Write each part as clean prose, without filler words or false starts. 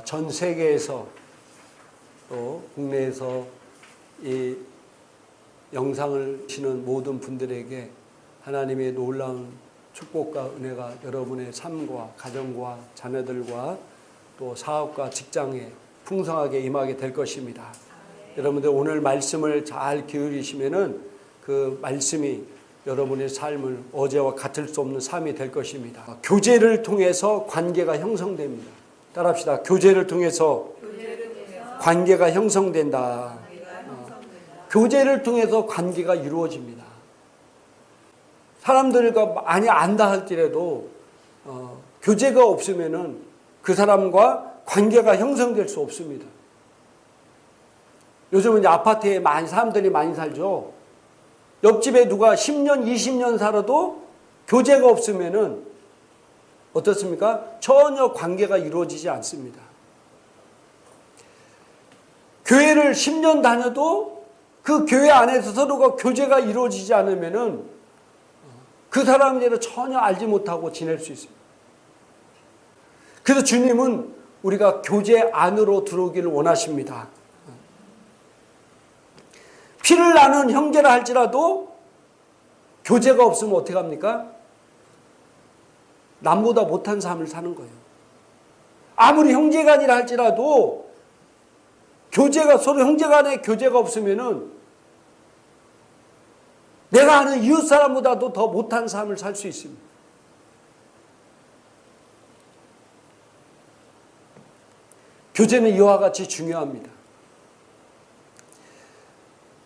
전 세계에서 또 국내에서 이 영상을 보시는 모든 분들에게 하나님의 놀라운 축복과 은혜가 여러분의 삶과 가정과 자녀들과 또 사업과 직장에 풍성하게 임하게 될 것입니다. 여러분들 오늘 말씀을 잘 기울이시면은 그 말씀이 여러분의 삶을 어제와 같을 수 없는 삶이 될 것입니다. 교제를 통해서 관계가 형성됩니다. 따라합시다. 교제를 통해서 관계가 형성된다. 교제를 통해서 관계가 이루어집니다. 사람들과 많이 안다 할지라도 교제가 없으면은 그 사람과 관계가 형성될 수 없습니다. 요즘은 이제 아파트에 사람들이 많이 살죠. 옆집에 누가 10년, 20년 살아도 교제가 없으면은 어떻습니까? 전혀 관계가 이루어지지 않습니다. 교회를 10년 다녀도 그 교회 안에서 서로가 교제가 이루어지지 않으면은 그 사람에 대해서 전혀 알지 못하고 지낼 수 있습니다. 그래서 주님은 우리가 교제 안으로 들어오기를 원하십니다. 피를 나눈 형제라 할지라도 교제가 없으면 어떻게 합니까? 남보다 못한 삶을 사는 거예요. 아무리 형제간이라 할지라도 교제가 서로 형제간에 교제가 없으면은 내가 아는 이웃 사람보다도 더 못한 삶을 살 수 있습니다. 교제는 이와 같이 중요합니다.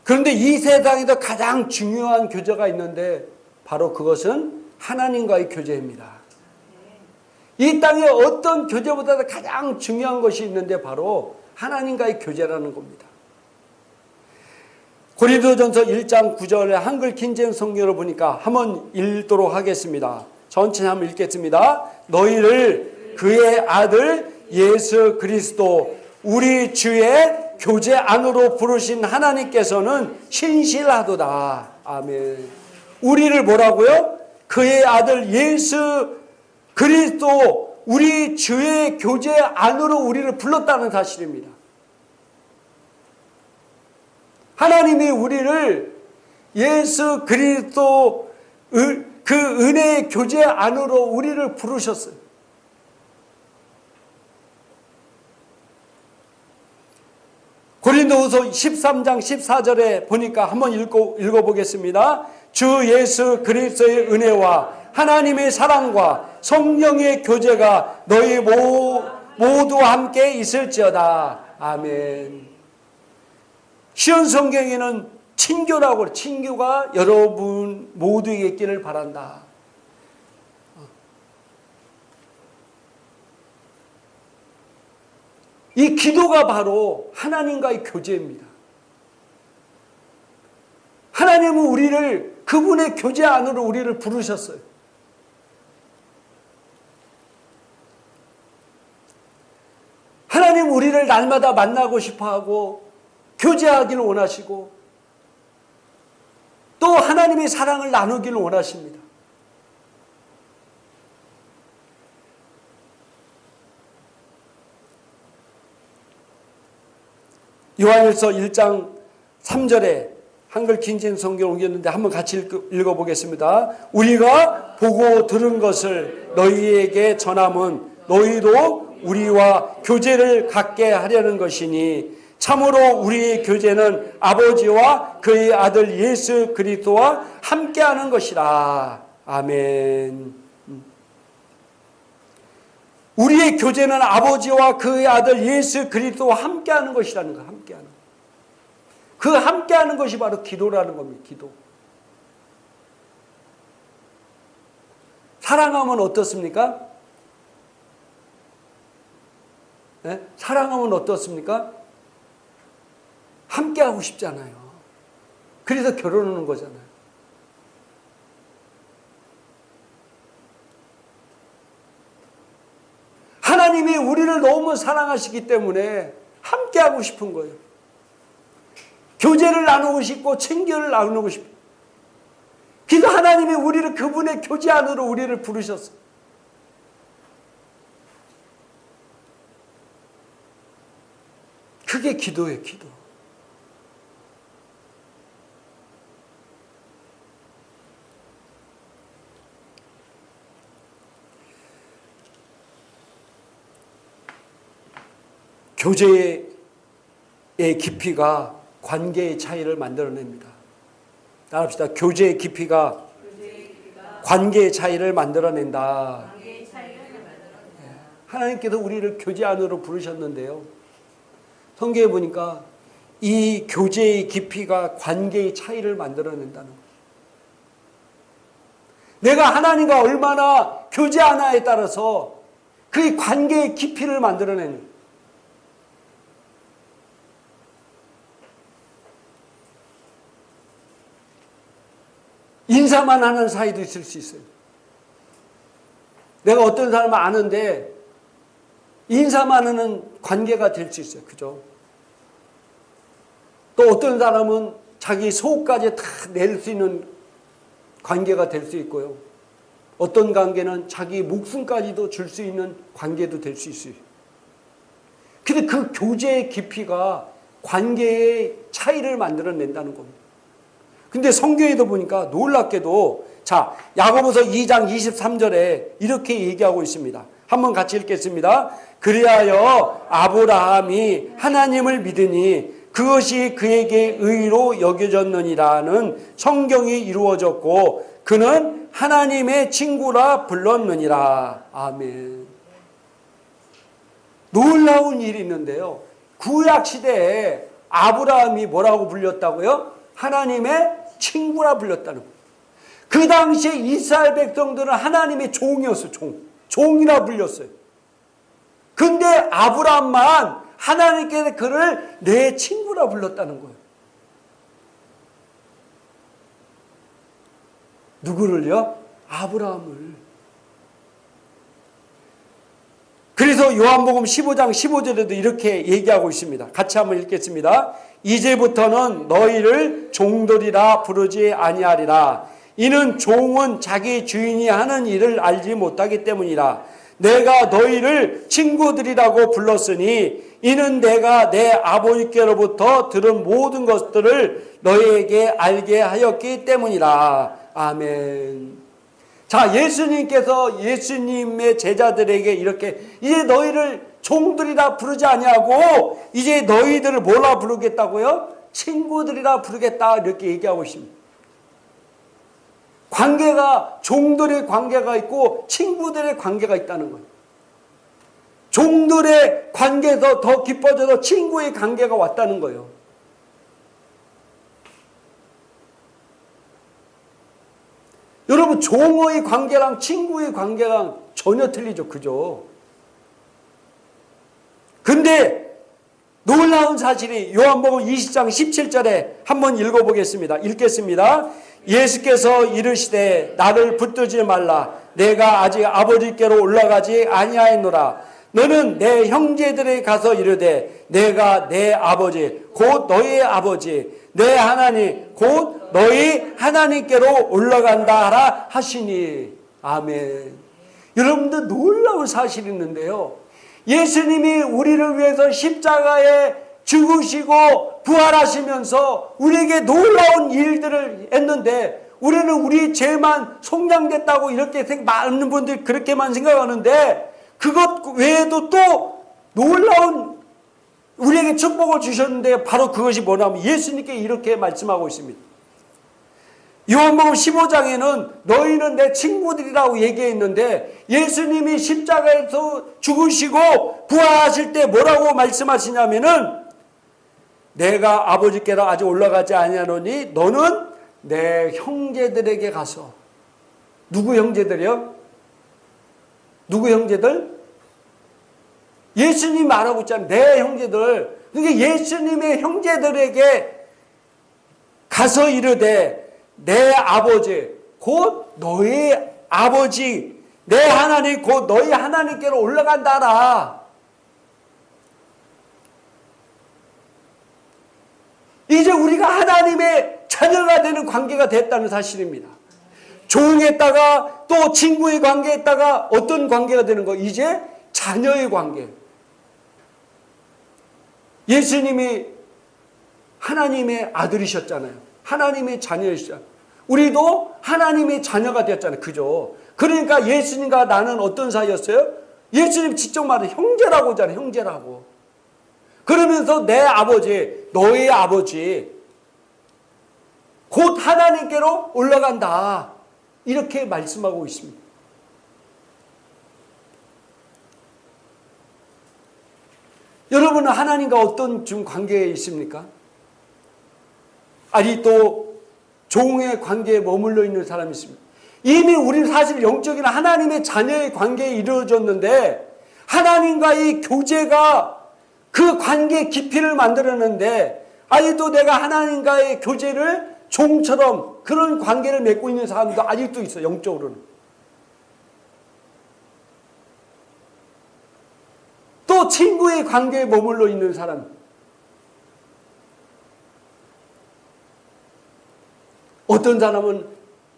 그런데 이 세상에서 가장 중요한 교제가 있는데 바로 그것은 하나님과의 교제입니다. 이 땅에 어떤 교제보다도 가장 중요한 것이 있는데 바로 하나님과의 교제라는 겁니다. 고린도전서 1장 9절에 한글 킹제임 성경을 보니까 한번 읽도록 하겠습니다. 전체 한번 읽겠습니다. 너희를 그의 아들 예수 그리스도 우리 주의 교제 안으로 부르신 하나님께서는 신실하도다. 아멘. 우리를 뭐라고요? 그의 아들 예수 그리스도 우리 주의 교제 안으로 우리를 불렀다는 사실입니다. 하나님이 우리를 예수 그리스도 그 은혜의 교제 안으로 우리를 부르셨어요. 고린도후서 13장 14절에 보니까 한번 읽어보겠습니다. 주 예수 그리스도의 은혜와 하나님의 사랑과 성령의 교제가 너희 모두와 함께 있을지어다. 아멘. 시온 성경에는 친교라고 친교가 여러분 모두에게 있기를 바란다. 이 기도가 바로 하나님과의 교제입니다. 하나님은 우리를 그분의 교제 안으로 우리를 부르셨어요. 하나님 우리를 날마다 만나고 싶어하고 교제하기를 원하시고 또 하나님의 사랑을 나누기를 원하십니다. 요한일서 1장 3절에 한글 킹제임 성경을 옮겼는데 한번 같이 읽어보겠습니다. 우리가 보고 들은 것을 너희에게 전함은 너희도 우리와 교제를 갖게 하려는 것이니 참으로 우리의 교제는 아버지와 그의 아들 예수 그리스도와 함께하는 것이라. 아멘. 우리의 교제는 아버지와 그의 아들 예수 그리스도와 함께하는 것이라는 거. 함께하는 거. 그 함께하는 것이 바로 기도라는 겁니다. 기도. 사랑하면 어떻습니까? 네? 사랑하면 어떻습니까? 함께하고 싶잖아요. 그래서 결혼하는 거잖아요. 하나님이 우리를 너무 사랑하시기 때문에 함께하고 싶은 거예요. 교제를 나누고 싶고 친교를 나누고 싶고. 그래서 하나님이 우리를 그분의 교제 안으로 우리를 부르셨어요. 그게 기도예요, 기도. 교제의 깊이가 관계의 차이를 만들어냅니다. 따라합시다. 교제의 깊이가 관계의 차이를 만들어낸다. 하나님께서 우리를 교제 안으로 부르셨는데요. 성경에 보니까 이 교제의 깊이가 관계의 차이를 만들어낸다는 거예요. 내가 하나님과 얼마나 교제하나에 따라서 그 관계의 깊이를 만들어내는 거예요. 인사만 하는 사이도 있을 수 있어요. 내가 어떤 사람을 아는데 인사만 하는 관계가 될 수 있어요. 그죠? 또 어떤 사람은 자기 속까지 다 낼 수 있는 관계가 될 수 있고요. 어떤 관계는 자기 목숨까지도 줄 수 있는 관계도 될 수 있어요. 근데 그 교제의 깊이가 관계의 차이를 만들어낸다는 겁니다. 근데 성경에도 보니까 놀랍게도 자, 야고보서 2장 23절에 이렇게 얘기하고 있습니다. 한번 같이 읽겠습니다. 그리하여 아브라함이 하나님을 믿으니 그것이 그에게 의로 여겨졌느니라는 성경이 이루어졌고 그는 하나님의 친구라 불렀느니라. 아멘. 놀라운 일이 있는데요. 구약시대에 아브라함이 뭐라고 불렸다고요? 하나님의 친구라 불렸다는 거예요. 그 당시에 이스라엘 백성들은 하나님의 종이었어요. 종이라 불렸어요. 근데 아브라함만 하나님께서 그를 내 친구라 불렀다는 거예요. 누구를요? 아브라함을. 그래서 요한복음 15장 15절에도 이렇게 얘기하고 있습니다. 같이 한번 읽겠습니다. 이제부터는 너희를 종들이라 부르지 아니하리라. 이는 종은 자기 주인이 하는 일을 알지 못하기 때문이라. 내가 너희를 친구들이라고 불렀으니 이는 내가 내 아버지께로부터 들은 모든 것들을 너희에게 알게 하였기 때문이라. 아멘. 자, 예수님께서 예수님의 제자들에게 이렇게 이제 너희를 종들이라 부르지 아니하고 이제 너희들을 뭐라 부르겠다고요? 친구들이라 부르겠다 이렇게 얘기하고 있습니다. 관계가 종들의 관계가 있고 친구들의 관계가 있다는 거예요. 종들의 관계에서 더 깊어져서 친구의 관계가 왔다는 거예요. 여러분 종의 관계랑 친구의 관계랑 전혀 틀리죠. 그죠? 근데 놀라운 사실이 요한복음 20장 17절에 한번 읽어보겠습니다. 읽겠습니다. 예수께서 이르시되 나를 붙들지 말라. 내가 아직 아버지께로 올라가지 아니하였노라. 너는 내 형제들에게 가서 이르되 내가 내 아버지 곧 너희의 아버지 내 하나님 곧 너희 하나님께로 올라간다 하라 하시니. 아멘. 여러분들 놀라운 사실이 있는데요. 예수님이 우리를 위해서 십자가에 죽으시고 부활하시면서 우리에게 놀라운 일들을 했는데 우리는 우리 죄만 속량됐다고 이렇게 많은 분들이 그렇게만 생각하는데 그것 외에도 또 놀라운 우리에게 축복을 주셨는데 바로 그것이 뭐냐면 예수님께 이렇게 말씀하고 있습니다. 요한복음 15장에는 너희는 내 친구들이라고 얘기했는데 예수님이 십자가에서 죽으시고 부활하실 때 뭐라고 말씀하시냐면은 내가 아버지께로 아직 올라가지 아니하노니 너는 내 형제들에게 가서. 누구 형제들이요? 누구 형제들? 예수님 말하고 있잖아요. 내 형제들. 그러니까 예수님의 형제들에게 가서 이르되 내 아버지 곧 너희 아버지 내 하나님 곧 너희 하나님께로 올라간다라. 이제 우리가 하나님의 자녀가 되는 관계가 됐다는 사실입니다. 종했다가 또 친구의 관계했다가 어떤 관계가 되는 거? 이제 자녀의 관계. 예수님이 하나님의 아들이셨잖아요. 하나님의 자녀이셨잖아요. 우리도 하나님의 자녀가 되었잖아요. 그죠? 그러니까 예수님과 나는 어떤 사이였어요? 예수님 직접 말해 형제라고 하잖아요. 형제라고. 그러면서 내 아버지, 너의 아버지 곧 하나님께로 올라간다. 이렇게 말씀하고 있습니다. 여러분은 하나님과 어떤 좀 관계에 있습니까? 아직도 종의 관계에 머물러 있는 사람이 있습니다. 이미 우리는 사실 영적인 하나님의 자녀의 관계에 이루어졌는데 하나님과의 교제가 그 관계의 깊이를 만들었는데 아직도 내가 하나님과의 교제를 종처럼 그런 관계를 맺고 있는 사람도 아직도 있어. 영적으로는. 또 친구의 관계에 머물러 있는 사람. 어떤 사람은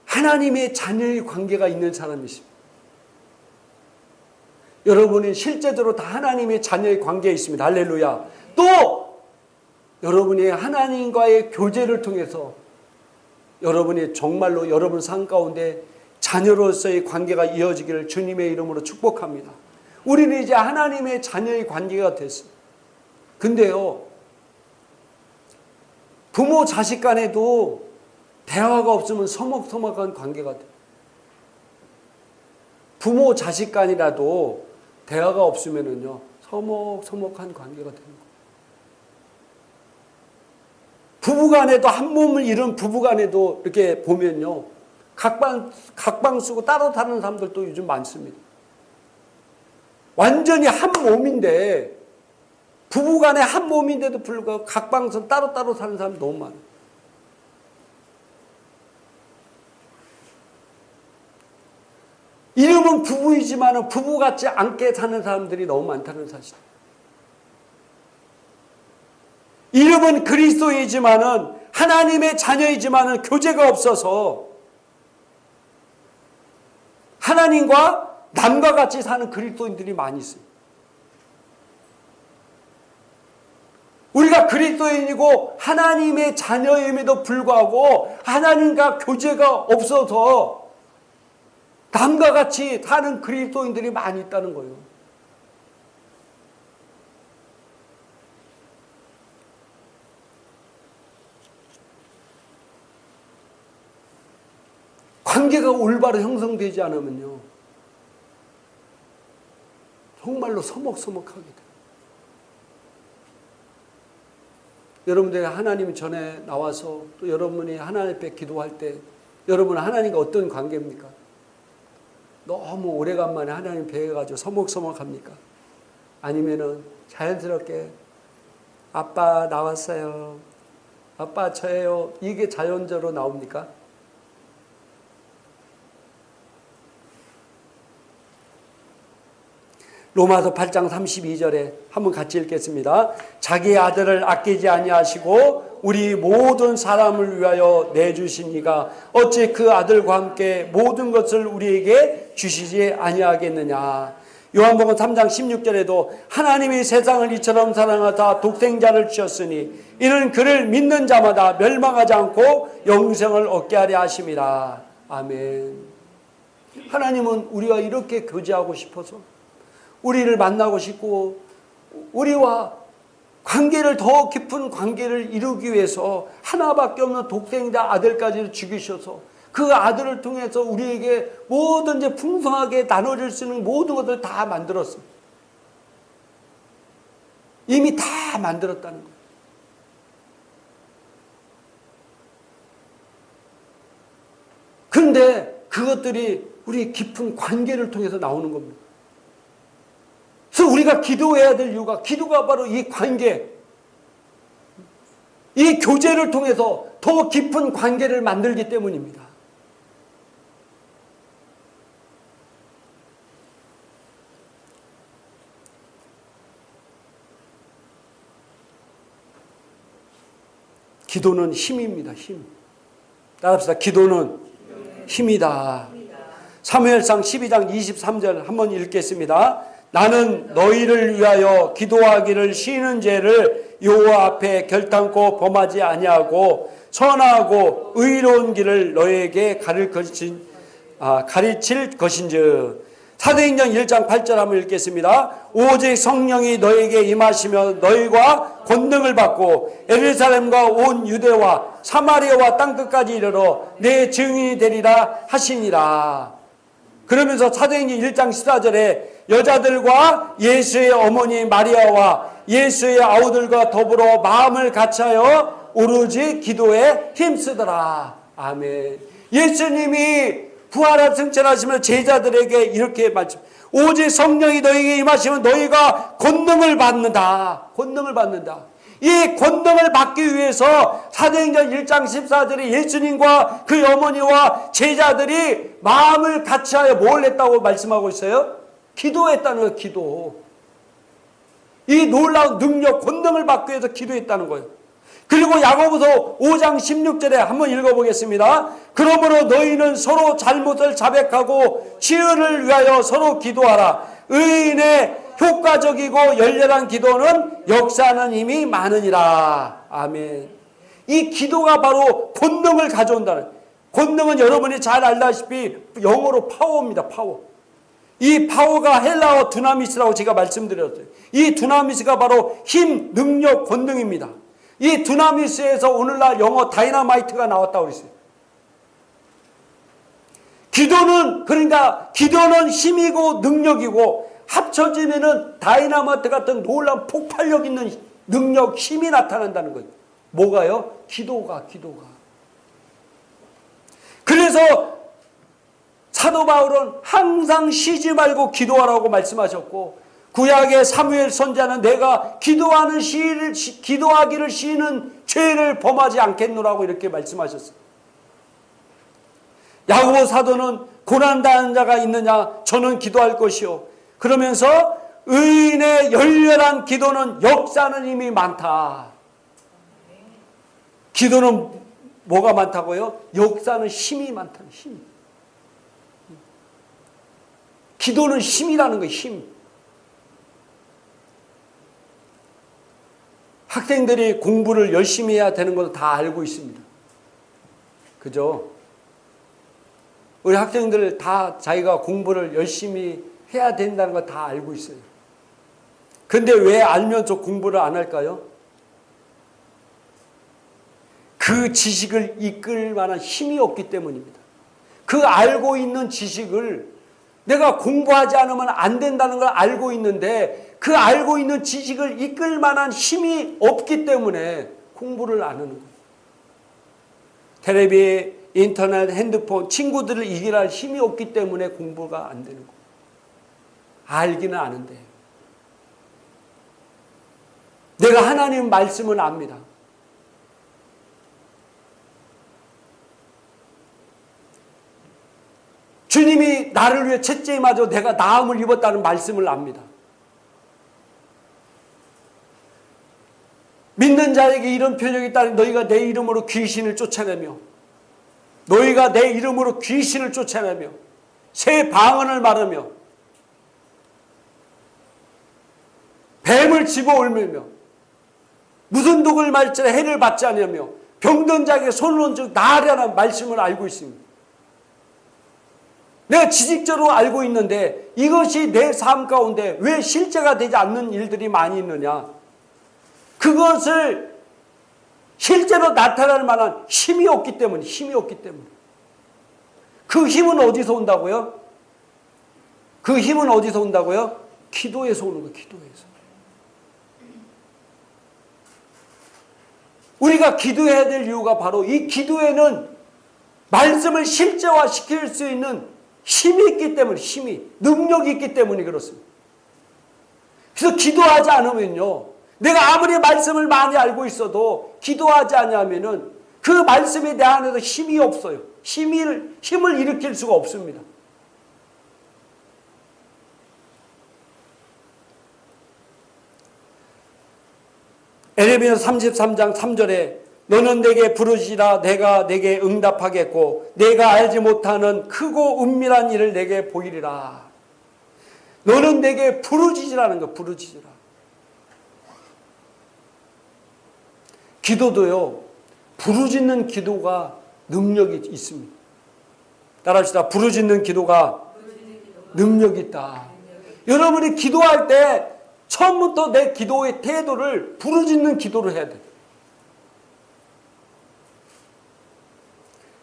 하나님의 자녀의 관계가 있는 사람이 있습니다. 여러분이 실제적으로 다 하나님의 자녀의 관계에 있습니다. 할렐루야. 또 여러분이 하나님과의 교제를 통해서 여러분이 정말로 여러분 삶 가운데 자녀로서의 관계가 이어지기를 주님의 이름으로 축복합니다. 우리는 이제 하나님의 자녀의 관계가 됐어요. 근데요, 부모 자식 간에도 대화가 없으면 서먹서먹한 관계가 돼요. 부모 자식 간이라도 대화가 없으면은요, 서먹서먹한 관계가 되는 거예요. 부부 간에도 한 몸을 이룬 부부 간에도 이렇게 보면요, 각방 쓰고 따로 사는 사람들도 요즘 많습니다. 완전히 한 몸인데, 부부 간에 한 몸인데도 불구하고 각방선 따로따로 사는 사람 너무 많아요. 이름은 부부이지만 부부 같지 않게 사는 사람들이 너무 많다는 사실. 이름은 그리스도이지만 하나님의 자녀이지만 교제가 없어서 하나님과 남과 같이 사는 그리스도인들이 많이 있어요. 우리가 그리스도인이고 하나님의 자녀임에도 불구하고 하나님과 교제가 없어서 남과 같이 사는 그리스도인들이 많이 있다는 거예요. 관계가 올바로 형성되지 않으면요, 정말로 서먹서먹하게 돼요. 여러분들이 하나님 전에 나와서 또 여러분이 하나님 앞에 기도할 때 여러분은 하나님과 어떤 관계입니까? 너무 오래간만에 하나님 뵈가지고 서먹서먹합니까? 아니면은 자연스럽게 아빠 나왔어요. 아빠 저예요. 이게 자연적으로 나옵니까? 로마서 8장 32절에 한번 같이 읽겠습니다. 자기 아들을 아끼지 아니하시고 우리 모든 사람을 위하여 내주신 이가 어찌 그 아들과 함께 모든 것을 우리에게 주시지 아니하겠느냐. 요한복음 3장 16절에도 하나님이 세상을 이처럼 사랑하사 독생자를 주셨으니 이는 그를 믿는 자마다 멸망하지 않고 영생을 얻게 하려 하심이라. 아멘. 하나님은 우리와 이렇게 교제하고 싶어서 우리를 만나고 싶고 우리와 관계를 더 깊은 관계를 이루기 위해서 하나밖에 없는 독생자 아들까지 죽이셔서 그 아들을 통해서 우리에게 뭐든지 풍성하게 나눠줄 수 있는 모든 것을 다 만들었습니다. 이미 다 만들었다는 거예요. 그런데 그것들이 우리 깊은 관계를 통해서 나오는 겁니다. 그래서 우리가 기도해야 될 이유가 기도가 바로 이 관계, 이 교제를 통해서 더 깊은 관계를 만들기 때문입니다. 기도는 힘입니다. 힘. 따라합시다. 기도는 힘이다. 사무엘상 12장 23절 한번 읽겠습니다. 나는 너희를 위하여 기도하기를 쉬는 죄를 여호와 앞에 결단코 범하지 아니하고 선하고 의로운 길을 너에게 가르칠 것인즉. 사도행전 1장 8절 한번 읽겠습니다. 오직 성령이 너에게 임하시며 너희가 권능을 받고 예루살렘과 온 유대와 사마리아와 땅끝까지 이르러 내 증인이 되리라 하시니라. 그러면서 사도행전 1장 14절에 여자들과 예수의 어머니 마리아와 예수의 아우들과 더불어 마음을 같이하여 오로지 기도에 힘쓰더라. 아멘. 예수님이 부활하 승천하시면 제자들에게 이렇게 말씀. 오직 성령이 너희에게 임하시면 너희가 권능을 받는다. 권능을 받는다. 이 권능을 받기 위해서 사도행전 1장 14절에 예수님과 그 어머니와 제자들이 마음을 같이하여 뭘 했다고 말씀하고 있어요? 기도했다는 거예요. 기도. 이 놀라운 능력, 권능을 받기 위해서 기도했다는 거예요. 그리고 야고보서 5장 16절에 한번 읽어보겠습니다. 그러므로 너희는 서로 잘못을 자백하고 치유를 위하여 서로 기도하라. 의인의 효과적이고 열렬한 기도는 역사하는 힘이 많으니라. 아멘. 이 기도가 바로 권능을 가져온다는. 권능은 여러분이 잘 알다시피 영어로 파워입니다. 파워. 이 파워가 헬라어 두나미스라고 제가 말씀드렸어요. 이 두나미스가 바로 힘, 능력, 권능입니다. 이 두나미스에서 오늘날 영어 다이너마이트가 나왔다고 그랬어요. 기도는, 그러니까 기도는 힘이고 능력이고 합쳐지면은 다이너마이트 같은 놀라운 폭발력 있는 능력, 힘이 나타난다는 거예요. 뭐가요? 기도가. 그래서 사도 바울은 항상 쉬지 말고 기도하라고 말씀하셨고, 구약의 사무엘 선지자는 내가 기도하기를 쉬는 죄를 범하지 않겠노라고 이렇게 말씀하셨어요. 야고보 사도는 고난당한 자가 있느냐? 저는 기도할 것이요. 그러면서 의인의 열렬한 기도는 역사하는 힘이 많다. 기도는 뭐가 많다고요? 역사는 힘이 많다는 힘. 기도는 힘이라는 거예요. 힘. 학생들이 공부를 열심히 해야 되는 것도 다 알고 있습니다. 그죠? 우리 학생들 다 자기가 공부를 열심히 해야 된다는 거 다 알고 있어요. 근데 왜 알면서 공부를 안 할까요? 그 지식을 이끌 만한 힘이 없기 때문입니다. 그 알고 있는 지식을 내가 공부하지 않으면 안 된다는 걸 알고 있는데 그 알고 있는 지식을 이끌 만한 힘이 없기 때문에 공부를 안 하는 거예요. 텔레비, 인터넷, 핸드폰, 친구들을 이기할 힘이 없기 때문에 공부가 안 되는 거예요. 알기는 아는데. 내가 하나님 말씀은 압니다. 주님이 나를 위해 첫째에 맞아 내가 나음을 입었다는 말씀을 압니다. 믿는 자에게 이런 표적이 있다니 너희가 내 이름으로 귀신을 쫓아내며 새 방언을 말하며 뱀을 집어올매며 무슨 독을 말지라 해를 받지 아니하며 병든 자에게 손을 얹어 나으라는 말씀을 알고 있습니다. 내가 지식적으로 알고 있는데 이것이 내 삶 가운데 왜 실제가 되지 않는 일들이 많이 있느냐? 그것을 실제로 나타날 만한 힘이 없기 때문에. 그 힘은 어디서 온다고요? 기도에서 오는 거예요. 기도에서. 우리가 기도해야 될 이유가 바로 이 기도에는 말씀을 실제화시킬 수 있는 힘이 있기 때문에, 능력이 있기 때문에 그렇습니다. 그래서 기도하지 않으면요, 내가 아무리 말씀을 많이 알고 있어도 기도하지 않으면은 그 말씀이 내 안에서 힘이 없어요. 힘을 일으킬 수가 없습니다. 에레미야 33장 3절에 너는 내게 부르시라 내가 내게 응답하겠고 내가 알지 못하는 크고 은밀한 일을 내게 보이리라. 너는 내게 부르짖으라는 거. 부르짖으라. 기도도요, 부르짖는 기도가 능력이 있습니다. 따라합시다. 부르짖는 기도가 능력이 있다. 여러분이 기도할 때 처음부터 내 기도의 태도를 부르짖는 기도를 해야 돼요.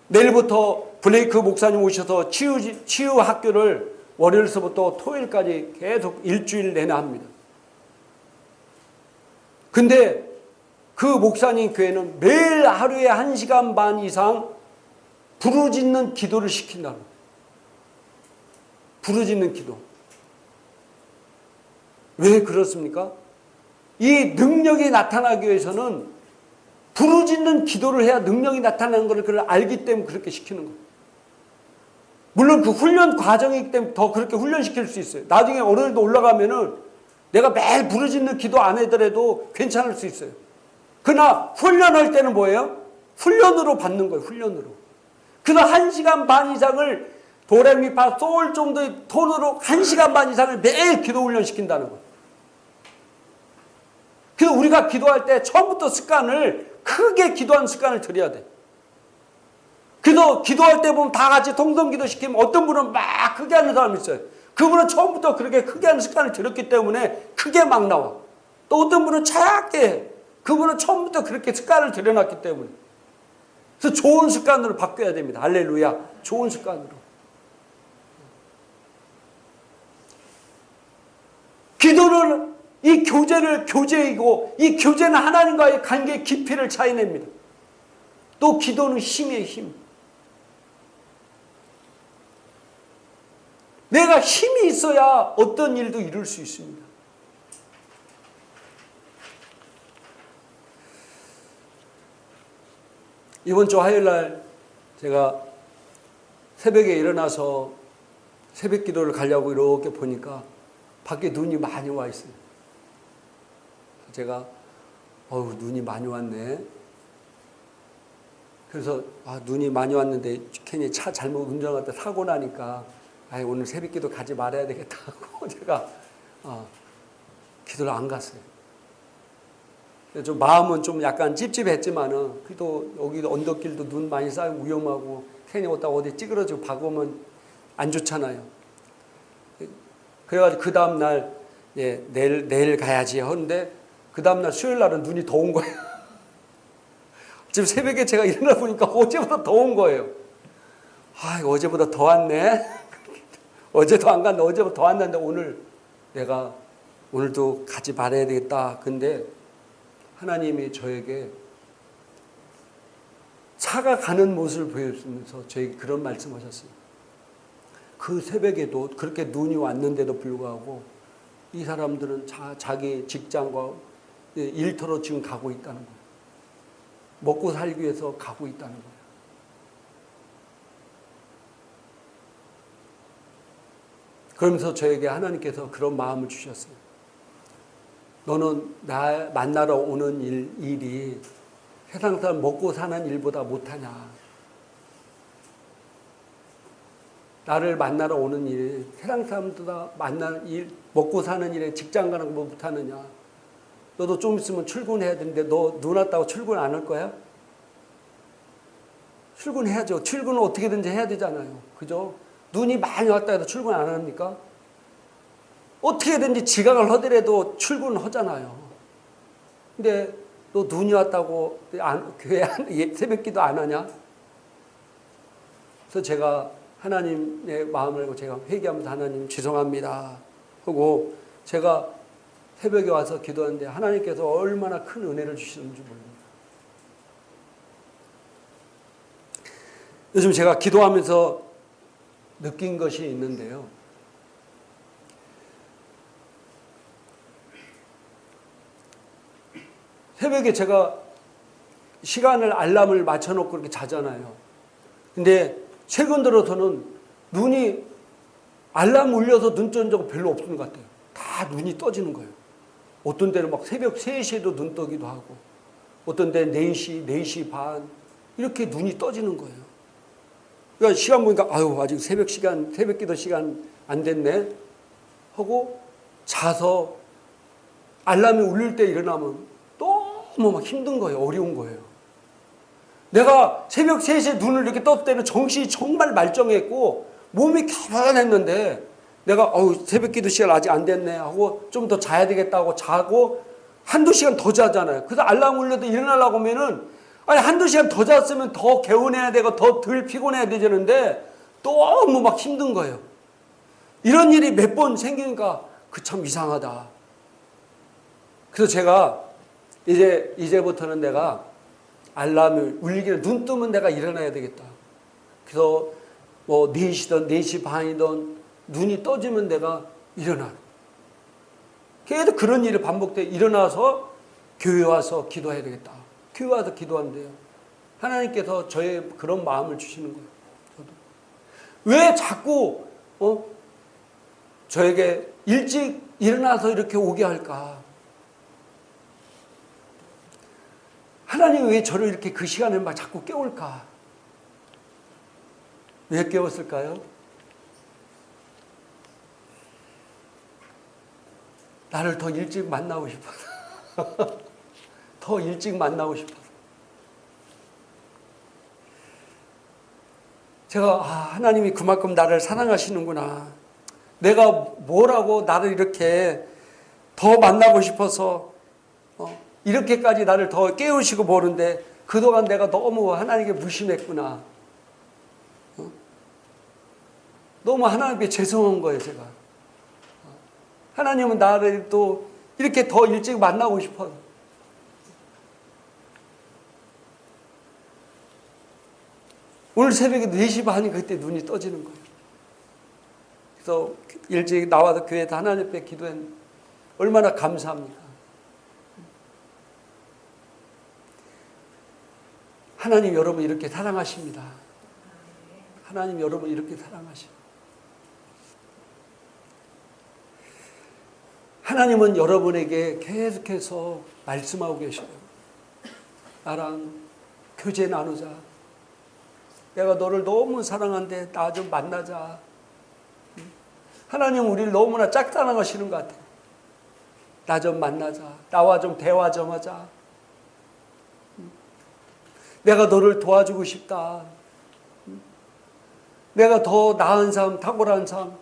내일부터 블레이크 목사님 오셔서 치유 학교를 월요일서부터 토요일까지 계속 일주일 내내 합니다. 근데 그 목사님 교회는 매일 하루에 1시간 반 이상 부르짖는 기도를 시킨다는 거예요. 부르짖는 기도. 왜 그렇습니까? 이 능력이 나타나기 위해서는 부르짖는 기도를 해야 능력이 나타나는 것을 그걸 알기 때문에 그렇게 시키는 거예요. 물론 그 훈련 과정이기 때문에 더 그렇게 훈련시킬 수 있어요. 나중에 어느 정도 올라가면은 내가 매일 부르짖는 기도 안 하더라도 괜찮을 수 있어요. 그러나 훈련할 때는 뭐예요? 훈련으로 받는 거예요. 훈련으로. 그래서 1시간 반 이상을 도레미파 솔 정도의 톤으로 1시간 반 이상을 매일 기도 훈련시킨다는 거예요. 그래서 우리가 기도할 때 처음부터 습관을 크게 기도하는 습관을 들여야 돼. 그래서 기도할 때 보면 다 같이 통성기도 시키면 어떤 분은 막 크게 하는 사람이 있어요. 그분은 처음부터 그렇게 크게 하는 습관을 들였기 때문에 크게 막 나와. 또 어떤 분은 작게 해. 그분은 처음부터 그렇게 습관을 들여놨기 때문에. 그래서 좋은 습관으로 바뀌어야 됩니다. 할렐루야. 좋은 습관으로. 기도는 이 교제이고 이 교제는 하나님과의 관계의 깊이를 차이냅니다. 또 기도는 힘이에요. 힘. 내가 힘이 있어야 어떤 일도 이룰 수 있습니다. 이번 주 화요일날 제가 새벽에 일어나서 새벽 기도를 가려고 이렇게 보니까 밖에 눈이 많이 와 있어요. 제가 눈이 많이 왔네. 그래서 눈이 많이 왔는데 괜히 차 잘못 운전할 때 사고 나니까 오늘 새벽기도 가지 말아야 되겠다 하고 제가 기도를 안 갔어요. 좀 마음은 좀 약간 찝찝했지만은 그래도 여기 언덕길도 눈 많이 쌓이고 위험하고 괜히 어디 찌그러지고 박으면 안 좋잖아요. 그래가지고 그 다음 날 내일 가야지 하는데 그 다음 날 수요일 날은 눈이 더 온 거예요. 지금 새벽에 제가 일어나 보니까 어제보다 더 온 거예요. 어제보다 더 왔네. 어제도 안 갔는데 어제보다 더 왔는데 오늘 내가 오늘도 가지 말아야 되겠다. 근데 하나님이 저에게 차가 가는 모습을 보여주면서 저에게 그런 말씀하셨어요. 그 새벽에도 그렇게 눈이 왔는데도 불구하고 이 사람들은 자기 직장과 일터로 지금 가고 있다는 거예요. 먹고 살기 위해서 가고 있다는 거예요. 그러면서 저에게 하나님께서 그런 마음을 주셨어요. 너는 나 만나러 오는 일이 세상 사람 먹고 사는 일보다 못하냐. 나를 만나러 오는 일, 세상 사람보다 만나는 일, 먹고 사는 일에 직장 가는 거 못하느냐. 너도 좀 있으면 출근해야 되는데 너 눈 왔다고 출근 안 할 거야? 출근해야죠. 출근은 어떻게든지 해야 되잖아요. 그죠? 눈이 많이 왔다 해도 출근 안 합니까? 어떻게든지 지각을 하더라도 출근하잖아요. 근데 너 눈이 왔다고 교회 새벽기도 안 하냐? 그래서 제가 하나님의 마음을 알고 제가 회개하면서 하나님 죄송합니다 하고 제가 새벽에 와서 기도하는데 하나님께서 얼마나 큰 은혜를 주시는지 모릅니다. 요즘 제가 기도하면서 느낀 것이 있는데요. 새벽에 제가 시간을 알람을 맞춰놓고 그렇게 자잖아요. 근데 최근 들어서는 눈이 알람 울려서 눈 뜬 적 별로 없는 것 같아요. 다 눈이 떠지는 거예요. 어떤 때는 막 새벽 3시에도 눈 떠기도 하고 어떤 때는 4시, 4시 반 이렇게 눈이 떠지는 거예요. 그러니까 시간 보니까 아직 새벽기도 시간 안 됐네 하고 자서 알람이 울릴 때 일어나면 너무 막 힘든 거예요. 어려운 거예요. 내가 새벽 3시에 눈을 이렇게 떴을 때는 정신이 정말 말짱했고 몸이 개운했는데 내가 새벽 기도 시간 아직 안 됐네 하고 좀 더 자야 되겠다고 자고 한두 시간 더 자잖아요. 그래서 알람 울려도 일어나려고 하면은 한두 시간 더 잤으면 더 개운해야 되고 더 덜 피곤해야 되는데 너무 막 힘든 거예요. 이런 일이 몇 번 생기니까 그 참 이상하다. 그래서 제가 이제부터는 내가 알람을 울리기를 눈 뜨면 내가 일어나야 되겠다. 그래서 뭐 4시든 4시 반이든 눈이 떠지면 내가 일어나. 계속 그런 일이 반복돼. 일어나서 교회 와서 기도해야 되겠다. 교회 와서 기도한대요. 하나님께서 저의 그런 마음을 주시는 거예요. 저도. 왜 자꾸 저에게 일찍 일어나서 이렇게 오게 할까? 하나님 왜 저를 이렇게 그 시간에 막 자꾸 깨울까? 왜 깨웠을까요? 나를 더 일찍 만나고 싶어서. 더 일찍 만나고 싶어서. 제가 하나님이 그만큼 나를 사랑하시는구나. 내가 뭐라고 나를 이렇게 더 만나고 싶어서 이렇게까지 나를 더 깨우시고 보는데 그동안 내가 너무 하나님께 무심했구나. 너무 하나님께 죄송한 거예요, 제가. 하나님은 나를 또 이렇게 더 일찍 만나고 싶어요. 오늘 새벽에 4시 반이 그때 눈이 떠지는 거예요. 그래서 일찍 나와서 교회에서 하나님 앞에 기도했는데 얼마나 감사합니까? 하나님 여러분 이렇게 사랑하십니다. 하나님 여러분 이렇게 사랑하십니다. 하나님은 여러분에게 계속해서 말씀하고 계셔요. 나랑 교제 나누자. 내가 너를 너무 사랑하는데 나 좀 만나자. 하나님은 우리를 너무나 짝사랑하시는 것 같아요. 나 좀 만나자. 나와 좀 대화 좀 하자. 내가 너를 도와주고 싶다. 내가 더 나은 삶, 탁월한 삶.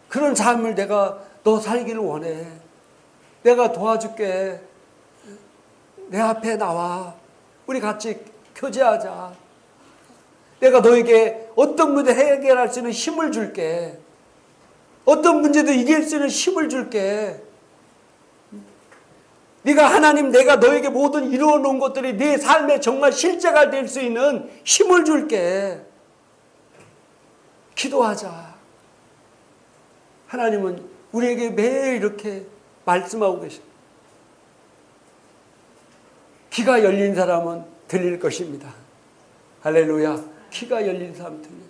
그런 삶을 내가 너 살기를 원해. 내가 도와줄게. 내 앞에 나와. 우리 같이 교제하자. 내가 너에게 어떤 문제 해결할 수 있는 힘을 줄게. 어떤 문제도 이길 수 있는 힘을 줄게. 네가 하나님 내가 너에게 모든 이루어 놓은 것들이 네 삶에 정말 실제가 될 수 있는 힘을 줄게. 기도하자. 하나님은 우리에게 매일 이렇게 말씀하고 계십니다. 귀가 열린 사람은 들릴 것입니다. 할렐루야. 귀가 열린 사람 들려요.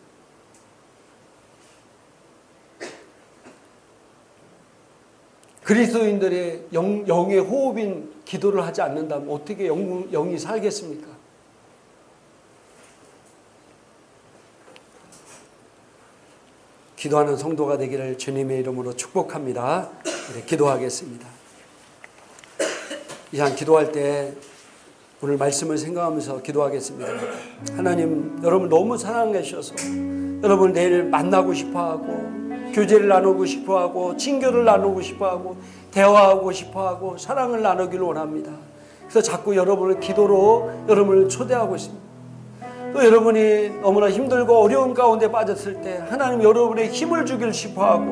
그리스도인들의 영의 호흡인 기도를 하지 않는다면 어떻게 영이 살겠습니까? 기도하는 성도가 되기를 주님의 이름으로 축복합니다. 네, 기도하겠습니다. 이 시간 기도할 때 오늘 말씀을 생각하면서 기도하겠습니다. 하나님, 여러분 너무 사랑해 주셔서 여러분 내일 만나고 싶어하고 교제를 나누고 싶어하고 친교를 나누고 싶어하고 대화하고 싶어하고 사랑을 나누기를 원합니다. 그래서 자꾸 여러분을 기도로 여러분을 초대하고 있습니다. 또 여러분이 너무나 힘들고 어려운 가운데 빠졌을 때 하나님 여러분의 힘을 주길 싶어하고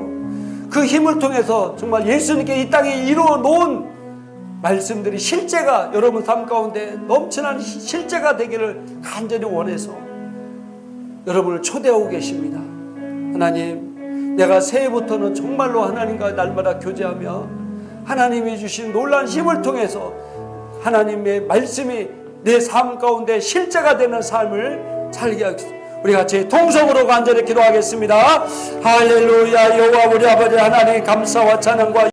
그 힘을 통해서 정말 예수님께 이 땅에 이루어 놓은 말씀들이 실제가 여러분 삶 가운데 넘치는 실제가 되기를 간절히 원해서 여러분을 초대하고 계십니다. 하나님, 내가 새해부터는 정말로 하나님과 날마다 교제하며 하나님이 주신 놀라운 힘을 통해서 하나님의 말씀이 내 삶 가운데 실제가 되는 삶을 살게 하겠습니다. 우리 같이 통성으로 간절히 기도하겠습니다. 할렐루야. 여호와 우리 아버지 하나님 감사와 찬양과